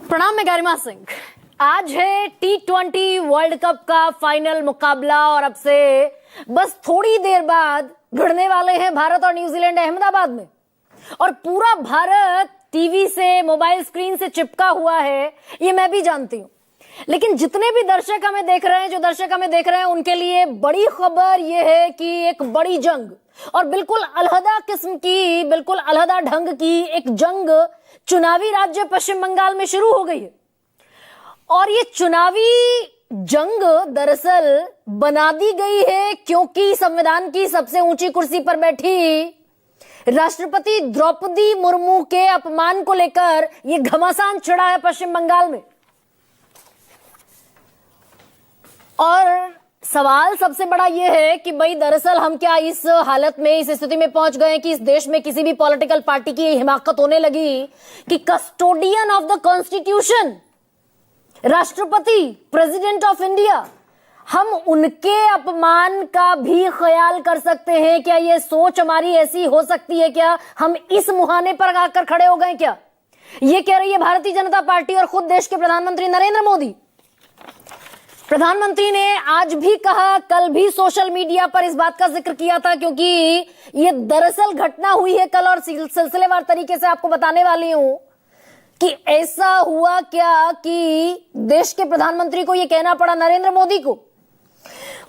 प्रणाम, मैं गरिमा सिंह। आज है T20 वर्ल्ड कप का फाइनल मुकाबला और अब से बस थोड़ी देर बाद भिड़ने वाले हैं भारत और न्यूजीलैंड अहमदाबाद में। और पूरा भारत टीवी से, मोबाइल स्क्रीन से चिपका हुआ है, ये मैं भी जानती हूं। लेकिन जितने भी दर्शक हमें देख रहे हैं उनके लिए बड़ी खबर यह है कि एक बड़ी जंग और बिल्कुल अलहदा किस्म की, बिल्कुल अलहदा ढंग की एक जंग चुनावी राज्य पश्चिम बंगाल में शुरू हो गई है। और ये चुनावी जंग दरअसल बना दी गई है क्योंकि संविधान की सबसे ऊंची कुर्सी पर बैठी राष्ट्रपति द्रौपदी मुर्मू के अपमान को लेकर ये घमासान छिड़ा है पश्चिम बंगाल में। और सवाल सबसे बड़ा यह है कि भाई दरअसल हम क्या इस हालत में, इस स्थिति में पहुंच गए कि इस देश में किसी भी पॉलिटिकल पार्टी की हिमाकत होने लगी कि कस्टोडियन ऑफ द कॉन्स्टिट्यूशन, राष्ट्रपति, प्रेसिडेंट ऑफ इंडिया, हम उनके अपमान का भी ख्याल कर सकते हैं क्या? ये सोच हमारी ऐसी हो सकती है क्या? हम इस मुहाने पर आकर खड़े हो गए क्या? ये कह रही है भारतीय जनता पार्टी और खुद देश के प्रधानमंत्री नरेंद्र मोदी। प्रधानमंत्री ने आज भी कहा, कल भी सोशल मीडिया पर इस बात का जिक्र किया था, क्योंकि ये दरअसल घटना हुई है कल और सिलसिलेवार तरीके से आपको बताने वाली हूं कि ऐसा हुआ क्या कि देश के प्रधानमंत्री को यह कहना पड़ा नरेंद्र मोदी को।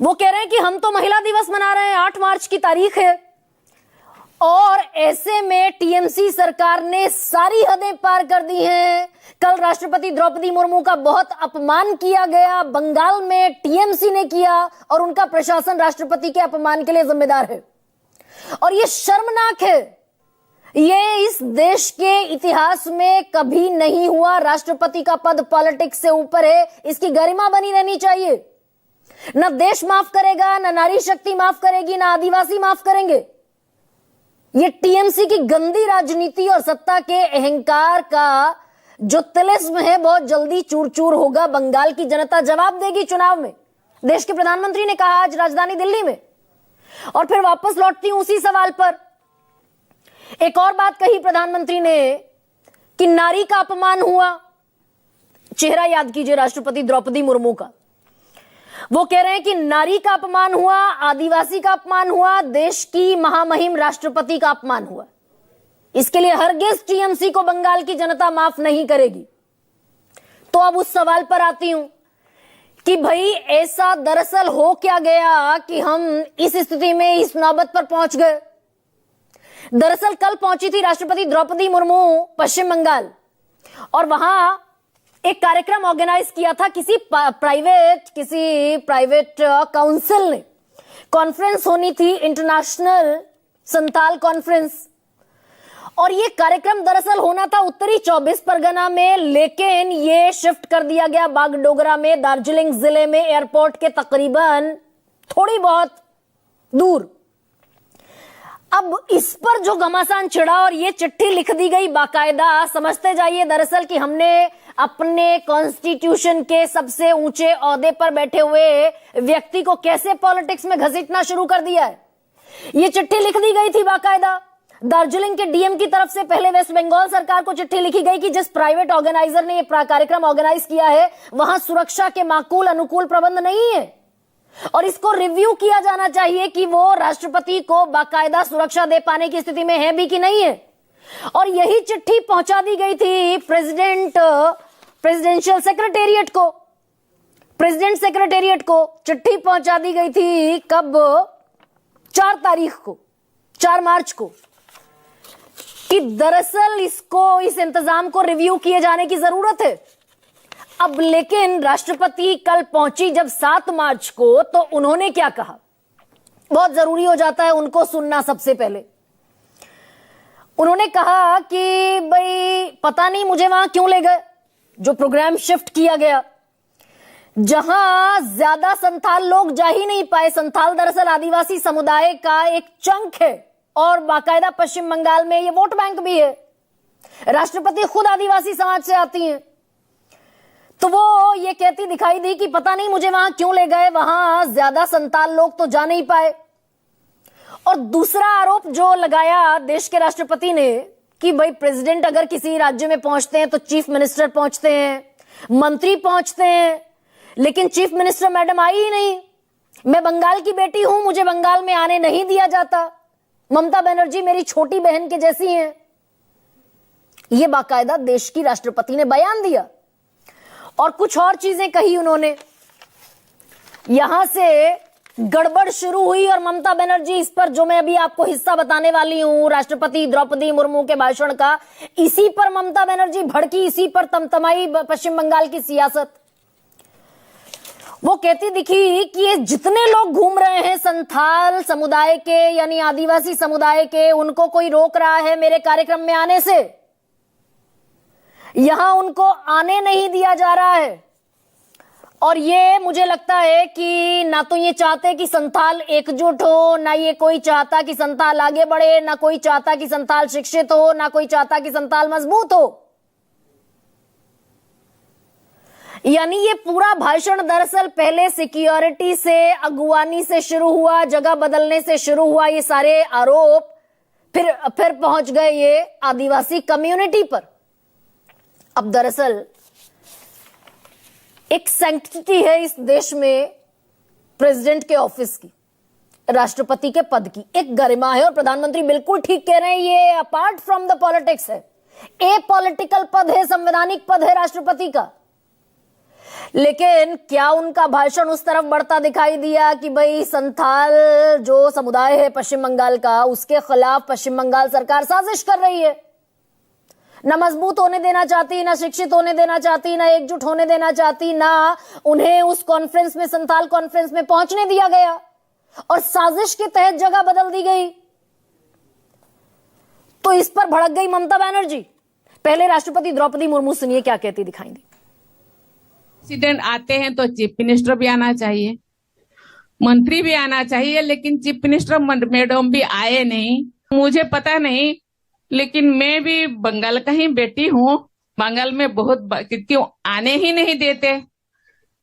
वो कह रहे हैं कि हम तो महिला दिवस मना रहे हैं, 8 मार्च की तारीख है, और ऐसे में टीएमसी सरकार ने सारी हदें पार कर दी हैं। कल राष्ट्रपति द्रौपदी मुर्मू का बहुत अपमान किया गया, बंगाल में टीएमसी ने किया, और उनका प्रशासन राष्ट्रपति के अपमान के लिए जिम्मेदार है। और यह शर्मनाक है, ये इस देश के इतिहास में कभी नहीं हुआ। राष्ट्रपति का पद पॉलिटिक्स से ऊपर है, इसकी गरिमा बनी रहनी चाहिए। न देश माफ करेगा, न नारी शक्ति माफ करेगी, न आदिवासी माफ करेंगे। ये टीएमसी की गंदी राजनीति और सत्ता के अहंकार का जो तिलिस्म है बहुत जल्दी चूर चूर होगा। बंगाल की जनता जवाब देगी चुनाव में, देश के प्रधानमंत्री ने कहा आज राजधानी दिल्ली में। और फिर वापस लौटती हूं उसी सवाल पर। एक और बात कही प्रधानमंत्री ने कि नारी का अपमान हुआ। चेहरा याद कीजिए राष्ट्रपति द्रौपदी मुर्मू का। वो कह रहे हैं कि नारी का अपमान हुआ, आदिवासी का अपमान हुआ, देश की महामहिम राष्ट्रपति का अपमान हुआ। इसके लिए हरगिज टीएमसी को बंगाल की जनता माफ नहीं करेगी। तो अब उस सवाल पर आती हूं कि भाई ऐसा दरअसल हो क्या गया कि हम इस स्थिति में, इस नौबत पर पहुंच गए। दरअसल कल पहुंची थी राष्ट्रपति द्रौपदी मुर्मू पश्चिम बंगाल, और वहां एक कार्यक्रम ऑर्गेनाइज किया था किसी प्राइवेट काउंसिल ने। कॉन्फ्रेंस होनी थी, इंटरनेशनल संताल कॉन्फ्रेंस, और ये कार्यक्रम दरअसल होना था उत्तरी 24 परगना में, लेकिन ये शिफ्ट कर दिया गया बागडोगरा में, दार्जिलिंग जिले में, एयरपोर्ट के तकरीबन थोड़ी बहुत दूर। अब इस पर जो घमासान छिड़ा और ये चिट्ठी लिख दी गई बाकायदा, समझते जाइए दरअसल कि हमने अपने कॉन्स्टिट्यूशन के सबसे ऊंचे ओहदे पर बैठे हुए व्यक्ति को कैसे पॉलिटिक्स में घसीटना शुरू कर दिया है। ये चिट्ठी लिख दी गई थी बाकायदा दार्जिलिंग के डीएम की तरफ से। पहले वेस्ट बंगाल सरकार को चिट्ठी लिखी गई कि जिस प्राइवेट ऑर्गेनाइजर ने ये कार्यक्रम ऑर्गेनाइज किया है वहां सुरक्षा के माकूल अनुकूल प्रबंध नहीं है, और इसको रिव्यू किया जाना चाहिए कि वो राष्ट्रपति को बाकायदा सुरक्षा दे पाने की स्थिति में है भी कि नहीं है। और यही चिट्ठी पहुंचा दी गई थी प्रेसिडेंशियल सेक्रेटेरिएट को, प्रेसिडेंट सेक्रेटेरिएट को चिट्ठी पहुंचा दी गई थी। कब? 4 तारीख को, 4 मार्च को, कि दरअसल इसको, इस इंतजाम को रिव्यू किए जाने की जरूरत है। अब लेकिन राष्ट्रपति कल पहुंची जब 7 मार्च को, तो उन्होंने क्या कहा, बहुत जरूरी हो जाता है उनको सुनना। सबसे पहले उन्होंने कहा कि भाई पता नहीं मुझे वहां क्यों ले गए, जो प्रोग्राम शिफ्ट किया गया, जहां ज्यादा संथाल लोग जा ही नहीं पाए। संथाल दरअसल आदिवासी समुदाय का एक चंक है, और बाकायदा पश्चिम बंगाल में ये वोट बैंक भी है। राष्ट्रपति खुद आदिवासी समाज से आती हैं, तो वो ये कहती दिखाई दी कि पता नहीं मुझे वहां क्यों ले गए, वहां ज्यादा संताल लोग तो जा नहीं पाए। और दूसरा आरोप जो लगाया देश के राष्ट्रपति ने कि भाई प्रेसिडेंट अगर किसी राज्य में पहुंचते हैं तो चीफ मिनिस्टर पहुंचते हैं, मंत्री पहुंचते हैं, लेकिन चीफ मिनिस्टर मैडम आई ही नहीं। मैं बंगाल की बेटी हूं, मुझे बंगाल में आने नहीं दिया जाता। ममता बनर्जी मेरी छोटी बहन के जैसी हैं। यह बाकायदा देश की राष्ट्रपति ने बयान दिया और कुछ और चीजें कही उन्होंने। यहां से गड़बड़ शुरू हुई और ममता बनर्जी इस पर, जो मैं अभी आपको हिस्सा बताने वाली हूं राष्ट्रपति द्रौपदी मुर्मू के भाषण का, इसी पर ममता बनर्जी भड़की, इसी पर तमतमाई पश्चिम बंगाल की सियासत। वो कहती दिखी कि ये जितने लोग घूम रहे हैं संथाल समुदाय के यानी आदिवासी समुदाय के, उनको कोई रोक रहा है मेरे कार्यक्रम में आने से। यहां उनको आने नहीं दिया जा रहा है। और ये मुझे लगता है कि ना तो ये चाहते कि संथाल एकजुट हो, ना ये कोई चाहता कि संथाल आगे बढ़े, ना कोई चाहता कि संथाल शिक्षित हो, ना कोई चाहता कि संथाल मजबूत हो। यानी ये पूरा भाषण दरअसल पहले सिक्योरिटी से, अगुवानी से शुरू हुआ, जगह बदलने से शुरू हुआ, ये सारे आरोप फिर पहुंच गए ये आदिवासी कम्युनिटी पर। अब दरअसल एक सैंक्टिटी है इस देश में प्रेसिडेंट के ऑफिस की, राष्ट्रपति के पद की एक गरिमा है। और प्रधानमंत्री बिल्कुल ठीक कह रहे हैं, ये अपार्ट फ्रॉम द पॉलिटिक्स है, ए पॉलिटिकल पद है, संवैधानिक पद है राष्ट्रपति का। लेकिन क्या उनका भाषण उस तरफ बढ़ता दिखाई दिया कि भाई संथाल जो समुदाय है पश्चिम बंगाल का, उसके खिलाफ पश्चिम बंगाल सरकार साजिश कर रही है, ना मजबूत होने देना चाहती, ना शिक्षित होने देना चाहती, ना एकजुट होने देना चाहती, ना उन्हें उस कॉन्फ्रेंस में, संथाल कॉन्फ्रेंस में पहुंचने दिया गया और साजिश के तहत जगह बदल दी गई। तो इस पर भड़क गई ममता बनर्जी। पहले राष्ट्रपति द्रौपदी मुर्मू सुनिए क्या कहती दिखाई दी। प्रेसिडेंट आते हैं तो चीफ मिनिस्टर भी आना चाहिए, मंत्री भी आना चाहिए, लेकिन चीफ मिनिस्टर मैडम भी आए नहीं। मुझे पता नहीं, लेकिन मैं भी बंगाल का ही बेटी हूँ। बंगाल में बहुत क्यों आने ही नहीं देते।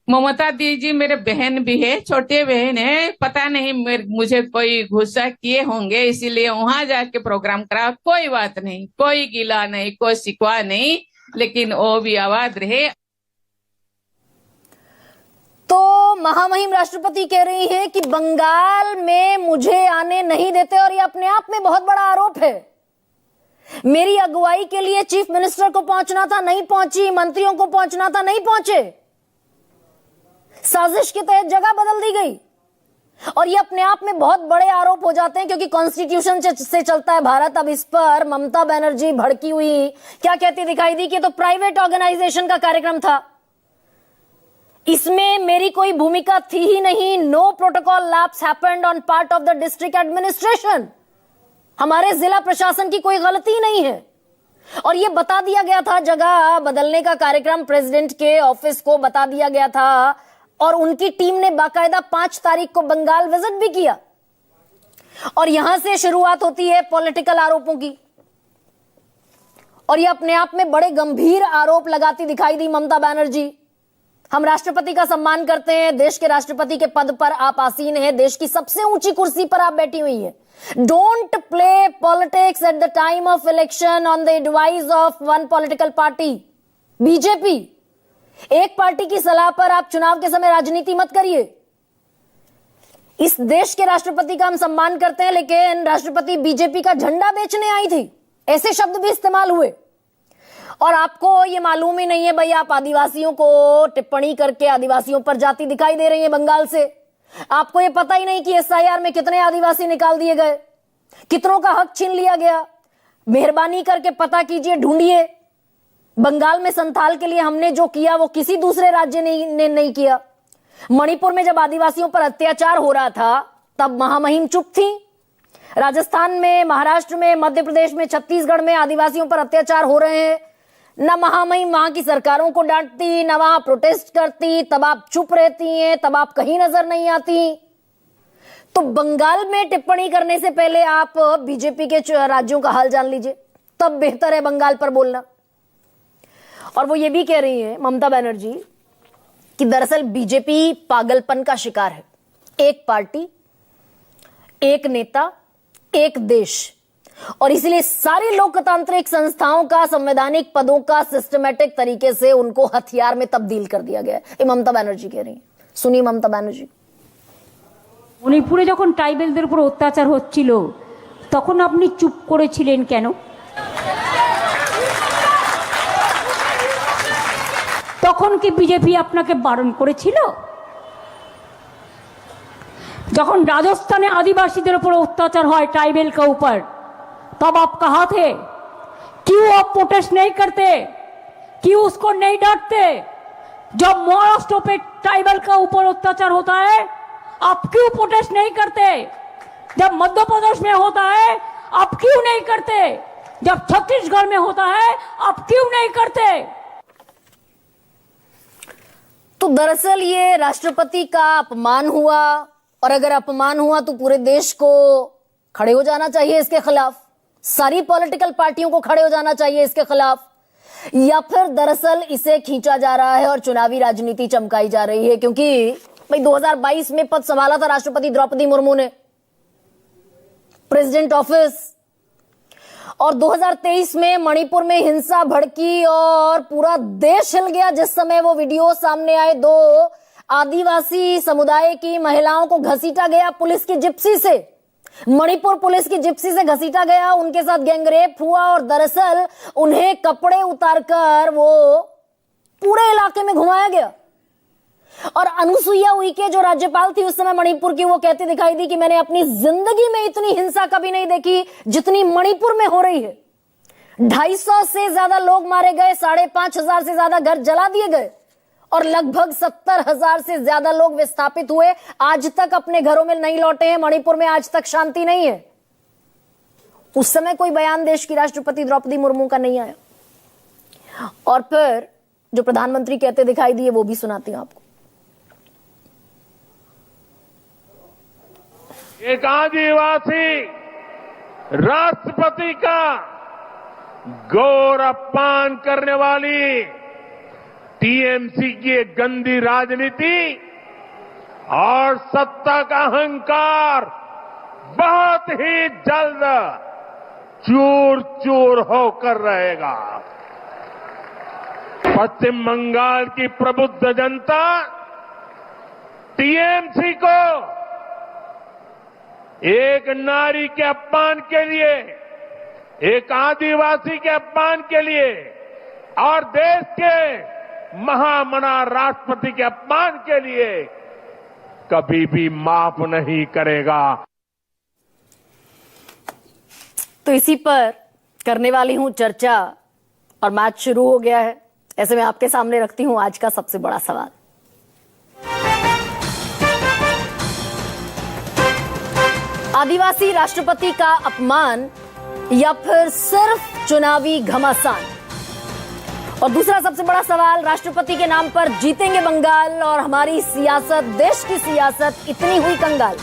ममता दीदी मेरे बहन भी है, छोटे बहन है, पता नहीं मुझे कोई गुस्सा किए होंगे, इसीलिए वहां जाके प्रोग्राम करा। कोई बात नहीं, कोई गिला नहीं, कोई शिकवा नहीं, लेकिन वो भी आवाज रहे। तो महामहिम राष्ट्रपति कह रही है कि बंगाल में मुझे आने नहीं देते और ये अपने आप में बहुत बड़ा आरोप है। मेरी अगुवाई के लिए चीफ मिनिस्टर को पहुंचना था, नहीं पहुंची, मंत्रियों को पहुंचना था, नहीं पहुंचे, साजिश के तहत जगह बदल दी गई। और ये अपने आप में बहुत बड़े आरोप हो जाते हैं क्योंकि कॉन्स्टिट्यूशन से चलता है भारत। अब इस पर ममता बनर्जी भड़की हुई क्या कहती दिखाई दी कि तो प्राइवेट ऑर्गेनाइजेशन का कार्यक्रम था, इसमें मेरी कोई भूमिका थी ही नहीं। No protocol lapse happened on part of the district administration. हमारे जिला प्रशासन की कोई गलती नहीं है। और यह बता दिया गया था, जगह बदलने का कार्यक्रम प्रेसिडेंट के ऑफिस को बता दिया गया था और उनकी टीम ने बाकायदा 5 तारीख को बंगाल विजिट भी किया। और यहां से शुरुआत होती है पॉलिटिकल आरोपों की। और यह अपने आप में बड़े गंभीर आरोप लगाती दिखाई दी ममता बनर्जी। हम राष्ट्रपति का सम्मान करते हैं, देश के राष्ट्रपति के पद पर आप आसीन हैं, देश की सबसे ऊंची कुर्सी पर आप बैठी हुई हैं। Don't play politics at the time of election on the advice of one political party, BJP. एक पार्टी की सलाह पर आप चुनाव के समय राजनीति मत करिए। इस देश के राष्ट्रपति का हम सम्मान करते हैं, लेकिन राष्ट्रपति बीजेपी का झंडा बेचने आई थी, ऐसे शब्द भी इस्तेमाल हुए। और आपको ये मालूम ही नहीं है भाई, आप आदिवासियों को टिप्पणी करके आदिवासियों पर जाती दिखाई दे रही है बंगाल से। आपको ये पता ही नहीं कि एसआईआर में कितने आदिवासी निकाल दिए गए, कितनों का हक छीन लिया गया। मेहरबानी करके पता कीजिए, ढूंढिए। बंगाल में संथाल के लिए हमने जो किया वो किसी दूसरे राज्य ने नहीं किया। मणिपुर में जब आदिवासियों पर अत्याचार हो रहा था तब महामहिम चुप थी। राजस्थान में, महाराष्ट्र में, मध्य प्रदेश में, छत्तीसगढ़ में आदिवासियों पर अत्याचार हो रहे हैं, न महामहिम वहां की सरकारों को डांटती, न वहां प्रोटेस्ट करती, तब आप चुप रहती हैं, तब आप कहीं नजर नहीं आती। तो बंगाल में टिप्पणी करने से पहले आप बीजेपी के राज्यों का हाल जान लीजिए, तब बेहतर है बंगाल पर बोलना। और वो ये भी कह रही है ममता बनर्जी कि दरअसल बीजेपी पागलपन का शिकार है। एक पार्टी, एक नेता, एक देश, और इसलिए सारी लोकतांत्रिक संस्थाओं का, संवैधानिक पदों का सिस्टमैटिक तरीके से उनको हथियार में तब्दील कर दिया गया है। ये ममता बनर्जी कह रही है। सुनिए ममता बनर्जी। মণিপুরে যখন ট্রাইবেলদের উপর অত্যাচার হচ্ছিল তখন আপনি চুপ করেছিলেন কেন? তখন কি বিজেপি আপনাকে বারণ করেছিল? যখন राजस्थान आदिवासीদের উপর অত্যাচার হয় ट्राइबल के ऊपर, तब आप कहाँ थे? क्यों आप प्रोटेस्ट नहीं करते? क्यों उसको नहीं डांटते? जब महाराष्ट्र पे ट्राइबल का ऊपर अत्याचार होता है आप क्यों प्रोटेस्ट नहीं करते? जब मध्य प्रदेश में होता है आप क्यों नहीं करते? जब छत्तीसगढ़ में होता है आप क्यों नहीं करते? तो दरअसल ये राष्ट्रपति का अपमान हुआ, और अगर अपमान हुआ तो पूरे देश को खड़े हो जाना चाहिए इसके खिलाफ, सारी पॉलिटिकल पार्टियों को खड़े हो जाना चाहिए इसके खिलाफ, या फिर दरअसल इसे खींचा जा रहा है और चुनावी राजनीति चमकाई जा रही है? क्योंकि भाई 2022 में पद संभाला था राष्ट्रपति द्रौपदी मुर्मू ने, प्रेसिडेंट ऑफिस, और 2023 में मणिपुर में हिंसा भड़की और पूरा देश हिल गया जिस समय वो वीडियो सामने आए। 2 आदिवासी समुदाय की महिलाओं को घसीटा गया पुलिस की जिप्सी से, मणिपुर पुलिस की जिप्सी से घसीटा गया, उनके साथ गैंगरेप हुआ और दरअसल उन्हें कपड़े उतारकर वो पूरे इलाके में घुमाया गया। और अनुसुईया उइके जो राज्यपाल थी उस समय मणिपुर की, वो कहती दिखाई दी कि मैंने अपनी जिंदगी में इतनी हिंसा कभी नहीं देखी जितनी मणिपुर में हो रही है। 250 से ज्यादा लोग मारे गए, 5,500 से ज्यादा घर जला दिए गए और लगभग 70,000 से ज्यादा लोग विस्थापित हुए, आज तक अपने घरों में नहीं लौटे हैं। मणिपुर में आज तक शांति नहीं है। उस समय कोई बयान देश की राष्ट्रपति द्रौपदी मुर्मू का नहीं आया। और फिर जो प्रधानमंत्री कहते दिखाई दिए वो भी सुनाती हूं आपको। एक आदिवासी राष्ट्रपति का गौर अपमान करने वाली टीएमसी की एक गंदी राजनीति और सत्ता का अहंकार बहुत ही जल्द चूर चूर होकर रहेगा। पश्चिम बंगाल की प्रबुद्ध जनता टीएमसी को एक नारी के अपमान के लिए, एक आदिवासी के अपमान के लिए और देश के महामना राष्ट्रपति के अपमान के लिए कभी भी माफ नहीं करेगा। तो इसी पर करने वाली हूं चर्चा और मैच शुरू हो गया है। ऐसे में आपके सामने रखती हूं आज का सबसे बड़ा सवाल। आदिवासी राष्ट्रपति का अपमान या फिर सिर्फ चुनावी घमासान? और दूसरा सबसे बड़ा सवाल, राष्ट्रपति के नाम पर जीतेंगे बंगाल और हमारी सियासत, देश की सियासत इतनी हुई कंगाल?